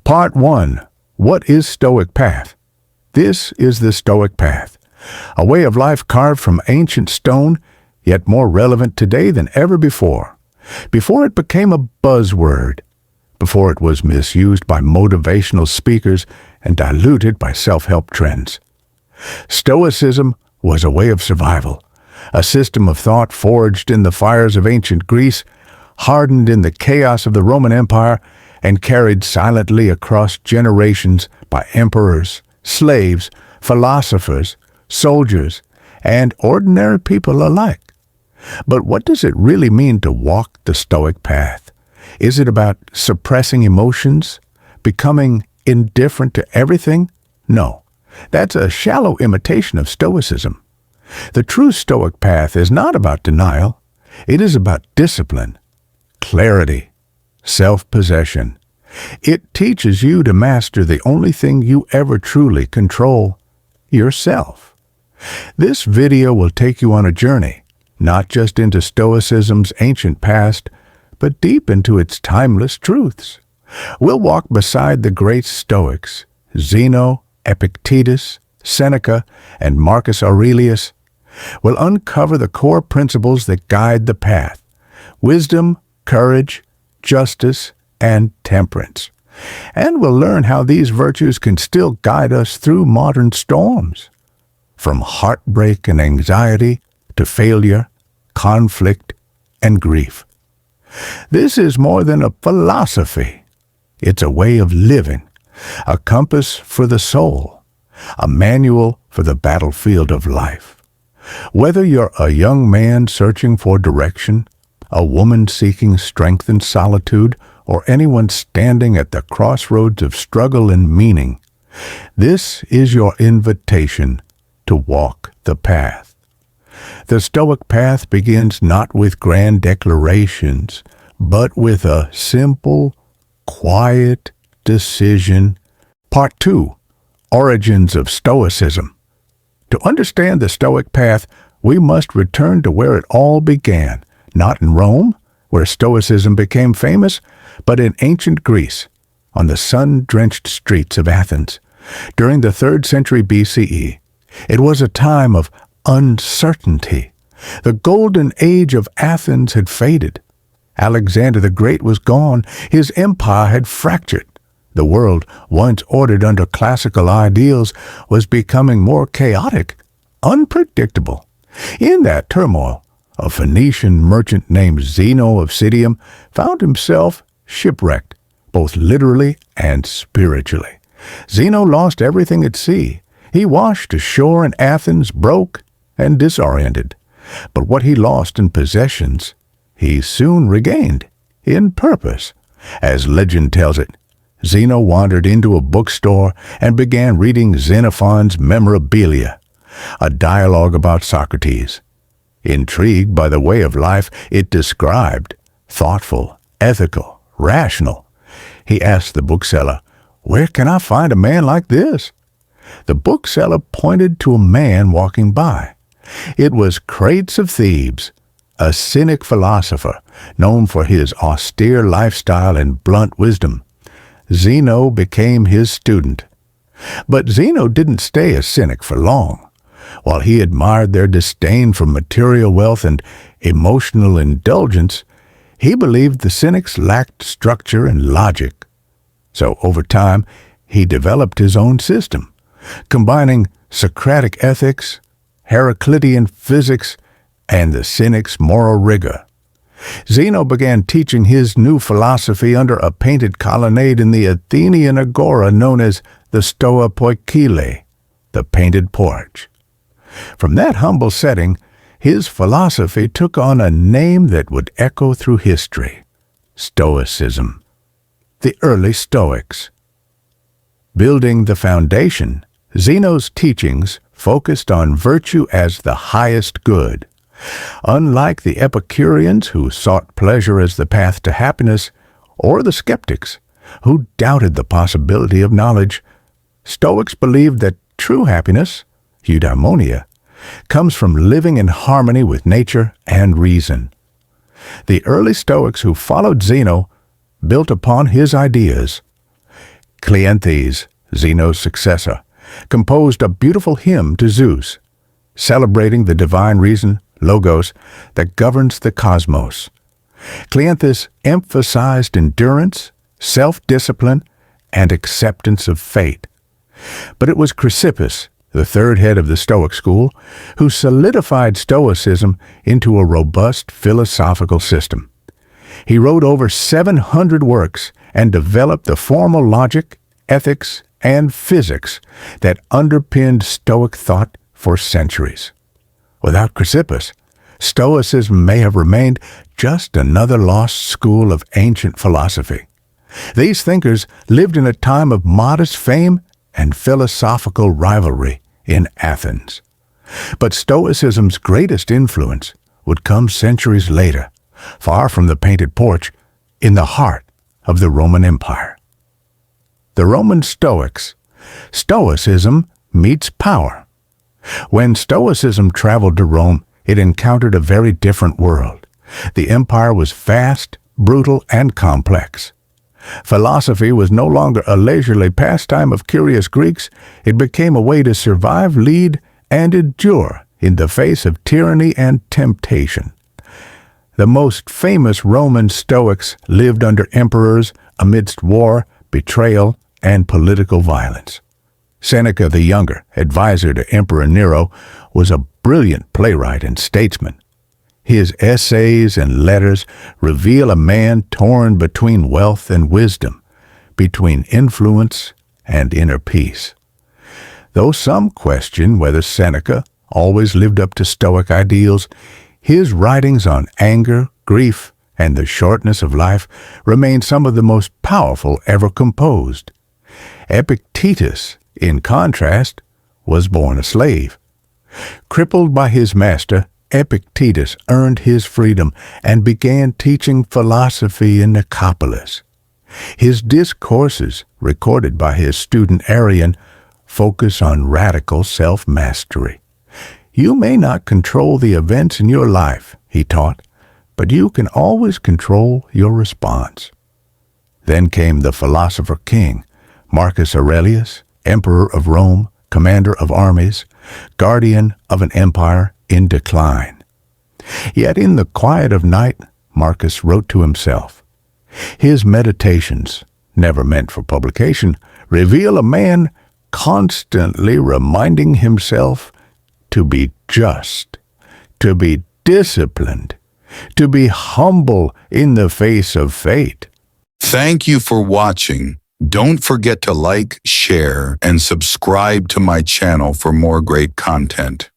Part 1. What is Stoic Path? This is the Stoic Path, a way of life carved from ancient stone, yet more relevant today than ever before. Before it became a buzzword, before it was misused by motivational speakers and diluted by self-help trends. Stoicism was a way of survival, a system of thought forged in the fires of ancient Greece, hardened in the chaos of the Roman Empire, and carried silently across generations by emperors, slaves, philosophers, soldiers, and ordinary people alike. But what does it really mean to walk the Stoic path? Is it about suppressing emotions, becoming indifferent to everything? No, that's a shallow imitation of Stoicism. The true Stoic path is not about denial. It is about discipline, clarity, self-possession. It teaches you to master the only thing you ever truly control, yourself. This video will take you on a journey, not just into Stoicism's ancient past, but deep into its timeless truths. We'll walk beside the great Stoics, Zeno, Epictetus, Seneca, and Marcus Aurelius. We'll uncover the core principles that guide the path: wisdom, courage, justice, and temperance. And we'll learn how these virtues can still guide us through modern storms. From heartbreak and anxiety to failure, conflict, and grief. This is more than a philosophy. It's a way of living, a compass for the soul, a manual for the battlefield of life. Whether you're a young man searching for direction, a woman seeking strength in solitude, or anyone standing at the crossroads of struggle and meaning, this is your invitation to walk the path. The Stoic path begins not with grand declarations, but with a simple, quiet decision. Part 2. Origins of Stoicism. To understand the Stoic path, we must return to where it all began, not in Rome, where Stoicism became famous, but in ancient Greece, on the sun-drenched streets of Athens. During the 3rd century BCE, it was a time of uncertainty. The golden age of Athens had faded. Alexander the Great was gone. His empire had fractured. The world, once ordered under classical ideals, was becoming more chaotic, unpredictable. In that turmoil, a Phoenician merchant named Zeno of Citium found himself shipwrecked, both literally and spiritually. Zeno lost everything at sea. He washed ashore in Athens, broke and disoriented. But what he lost in possessions, he soon regained in purpose. As legend tells it, Zeno wandered into a bookstore and began reading Xenophon's Memorabilia, a dialogue about Socrates. Intrigued by the way of life it described, thoughtful, ethical, rational, he asked the bookseller, "Where can I find a man like this?" The bookseller pointed to a man walking by. It was Crates of Thebes, a cynic philosopher known for his austere lifestyle and blunt wisdom. Zeno became his student. But Zeno didn't stay a cynic for long. While he admired their disdain for material wealth and emotional indulgence, he believed the cynics lacked structure and logic. So over time, he developed his own system, combining Socratic ethics, Heraclitean physics, and the cynic's moral rigor. Zeno began teaching his new philosophy under a painted colonnade in the Athenian agora known as the Stoa Poikile, the painted porch. From that humble setting, his philosophy took on a name that would echo through history: Stoicism. The early Stoics. Building the foundation, Zeno's teachings focused on virtue as the highest good. Unlike the Epicureans, who sought pleasure as the path to happiness, or the skeptics, who doubted the possibility of knowledge, Stoics believed that true happiness, eudaimonia, comes from living in harmony with nature and reason. The early Stoics who followed Zeno built upon his ideas. Cleanthes, Zeno's successor, composed a beautiful hymn to Zeus, celebrating the divine reason, logos, that governs the cosmos. Cleanthes emphasized endurance, self-discipline, and acceptance of fate. But it was Chrysippus, the third head of the Stoic school, who solidified Stoicism into a robust philosophical system. He wrote over 700 works and developed the formal logic, ethics, and physics that underpinned Stoic thought for centuries. Without Chrysippus, Stoicism may have remained just another lost school of ancient philosophy. These thinkers lived in a time of modest fame and philosophical rivalry in Athens. But Stoicism's greatest influence would come centuries later, far from the painted porch, in the heart of the Roman Empire. The Roman Stoics. Stoicism meets power. When Stoicism traveled to Rome, it encountered a very different world. The empire was vast, brutal, and complex. Philosophy was no longer a leisurely pastime of curious Greeks. It became a way to survive, lead, and endure in the face of tyranny and temptation. The most famous Roman Stoics lived under emperors amidst war, betrayal, and political violence. Seneca the Younger, advisor to Emperor Nero, was a brilliant playwright and statesman. His essays and letters reveal a man torn between wealth and wisdom, between influence and inner peace. Though some question whether Seneca always lived up to Stoic ideals, his writings on anger, grief, and the shortness of life remain some of the most powerful ever composed. Epictetus, in contrast, was born a slave. Crippled by his master, Epictetus earned his freedom and began teaching philosophy in Nicopolis. His discourses, recorded by his student Arian, focus on radical self-mastery. You may not control the events in your life, he taught, but you can always control your response. Then came the philosopher king, Marcus Aurelius, emperor of Rome, commander of armies, guardian of an empire in decline. Yet in the quiet of night, Marcus wrote to himself. His meditations, never meant for publication, reveal a man constantly reminding himself to be just, to be disciplined, to be humble in the face of fate. Thank you for watching. Don't forget to like, share, and subscribe to my channel for more great content.